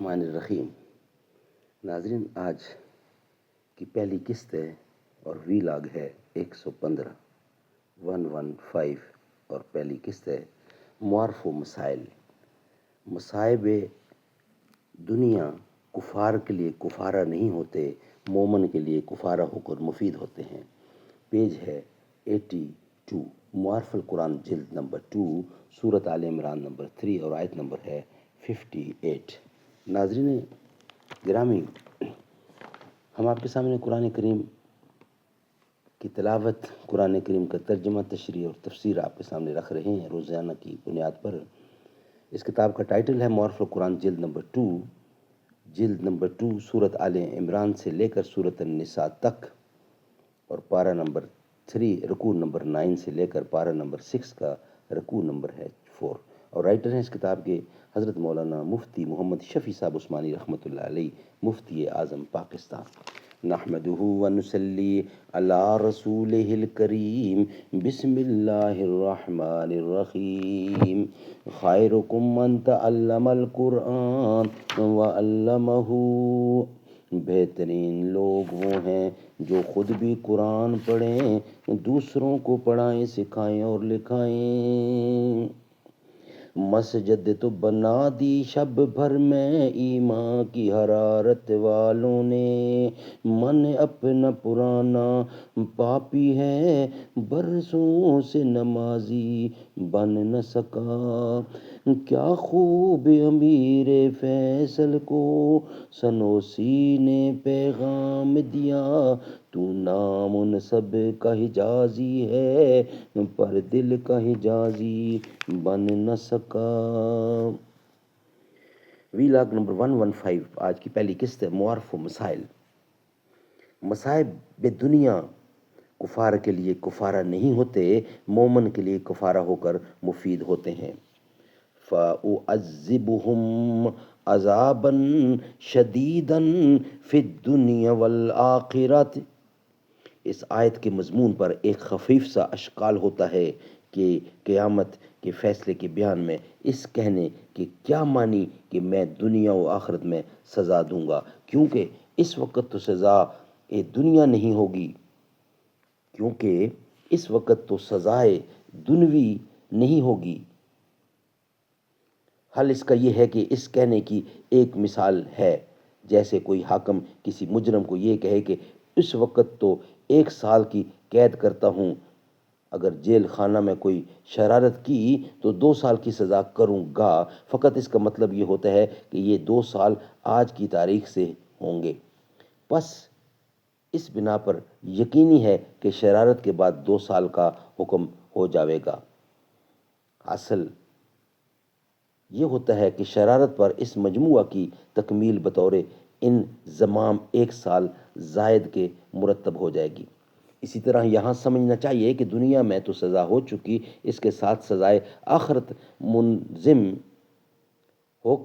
الرحمن الرحیم۔ ناظرین، آج کی پہلی قسط ہے اور وی لاگ ہے 115 اور پہلی قسط ہے معارف و مسائل۔ مصائب دنیا کفار کے لیے کفارہ نہیں ہوتے، مومن کے لیے کفارہ ہو کر مفید ہوتے ہیں۔ پیج ہے 82، معارف القرآن جلد نمبر 2، سورۃ آل عمران نمبر 3 اور آیت نمبر ہے 58۔ ناظرین گرامی، ہم آپ کے سامنے قرآن کریم کی تلاوت، قرآن کریم کا ترجمہ، تشریح اور تفسیر آپ کے سامنے رکھ رہے ہیں روزانہ کی بنیاد پر۔ اس کتاب کا ٹائٹل ہے معارف القرآن جلد نمبر 2، سورۃ آل عمران سے لے کر سورۃ النساء تک، اور پارہ نمبر 3 رکوع نمبر 9 سے لے کر پارہ نمبر 6 کا رکوع نمبر ہے 4۔ اور رائٹر ہیں اس کتاب کے حضرت مولانا مفتی محمد شفیع صاحب عثمانی رحمۃ اللہ علیہ، مفتی اعظم پاکستان۔ نحمدہ ونصلی علی رسولہ الکریم، بسم اللہ الرحمن الرحیم۔ خیرکم من تعلم القرآن وعلمہ، بہترین لوگ وہ ہیں جو خود بھی قرآن پڑھیں، دوسروں کو پڑھائیں، سکھائیں اور لکھائیں۔ مسجد تو بنا دی شب بھر میں ایمان کی حرارت والوں نے، من اپنا پرانا پاپی ہے، برسوں سے نمازی بن نہ سکا۔ کیا خوب امیر فیصل کو سنوسی نے پیغام دیا، تو نام ان سب کا حجازی ہے، پر دل کا حجازی بن نہ سکا۔ وی لاگ نمبر 115، آج کی پہلی قسط ہے معارف و مسائل۔ مصائب دنیا کفار کے لیے کفارہ نہیں ہوتے، مومن کے لیے کفارہ ہو کر مفید ہوتے ہیں۔ فَأُعَذِّبُهُمْ عَذَابًا شَدِيدًا فِي الدُّنْيَا وَالْآخِرَةِ۔ اس آیت کے مضمون پر ایک خفیف سا اشکال ہوتا ہے کہ قیامت کے فیصلے کے بیان میں اس کہنے کہ کیا معنی کہ میں دنیا و آخرت میں سزا دوں گا، کیونکہ اس وقت تو سزا دنیا نہیں ہوگی، کیونکہ اس وقت تو سزائے دنوی نہیں ہوگی۔ حل اس کا یہ ہے کہ اس کہنے کی ایک مثال ہے، جیسے کوئی حاکم کسی مجرم کو یہ کہے کہ اس وقت تو 1 سال کی قید کرتا ہوں، اگر جیل خانہ میں کوئی شرارت کی تو 2 سال کی سزا کروں گا۔ فقط اس کا مطلب یہ ہوتا ہے کہ یہ 2 سال آج کی تاریخ سے ہوں گے۔ پس اس بنا پر یقینی ہے کہ شرارت کے بعد 2 سال کا حکم ہو جاوے گا۔ اصل یہ ہوتا ہے کہ شرارت پر اس مجموعہ کی تکمیل بطور انضمام 1 سال زائد کے مرتب ہو جائے گی۔ اسی طرح یہاں سمجھنا چاہیے کہ دنیا میں تو سزا ہو چکی، اس کے ساتھ سزائے آخرت منظم ہو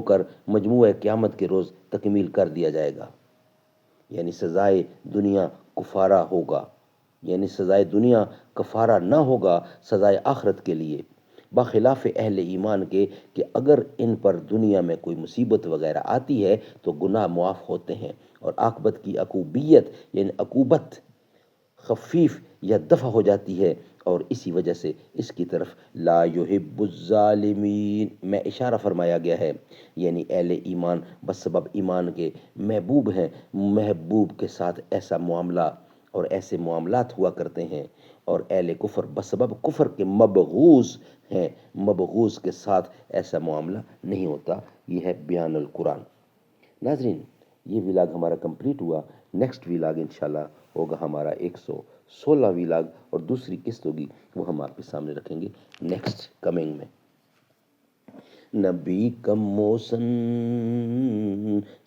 کر مجموعہ قیامت کے روز تکمیل کر دیا جائے گا، یعنی سزائے دنیا کفارہ نہ ہوگا سزائے آخرت کے لیے، بخلاف اہل ایمان کے کہ اگر ان پر دنیا میں کوئی مصیبت وغیرہ آتی ہے تو گناہ معاف ہوتے ہیں، اور عاقبت کی عقوبیت یعنی عقوبت خفیف یا دفع ہو جاتی ہے، اور اسی وجہ سے اس کی طرف لا یحب الظالمین میں اشارہ فرمایا گیا ہے، یعنی اہل ایمان بسبب ایمان کے محبوب ہیں، محبوب کے ساتھ ایسا معاملہ اور ایسے معاملات ہوا کرتے ہیں، اور اہل کفر بسبب کفر کے مبغوض ہیں، مبغوض کے ساتھ ایسا معاملہ نہیں ہوتا۔ یہ ہے بیان القرآن۔ ناظرین، یہ ویلاگ ہمارا کمپلیٹ ہوا۔ نیکسٹ ویلاگ انشاءاللہ ہوگا ہمارا 116 ویلاگ، اور دوسری قسط ہوگی وہ ہم آپ کے سامنے رکھیں گے نیکسٹ کمنگ میں۔ نبی کا محسن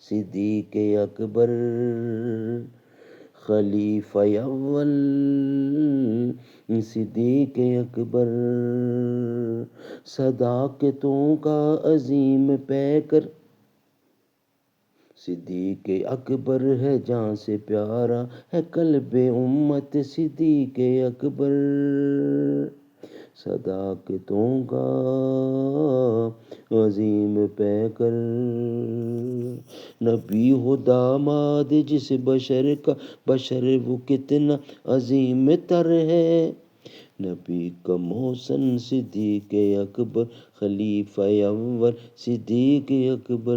صدیق اکبر، خلیفہ اول صدیق اکبر، صداقتوں کا عظیم پیکر، صدیق اکبر ہے جان سے پیارا، ہے قلب امت صدیق اکبر۔ صداقتوں کا عظیم پیکر، نبی ہو داماد جس بشر کا، بشر وہ کتنا عظیم تر ہے، نبی کا محسن صدیق اکبر، خلیفہ اول صدیق اکبر۔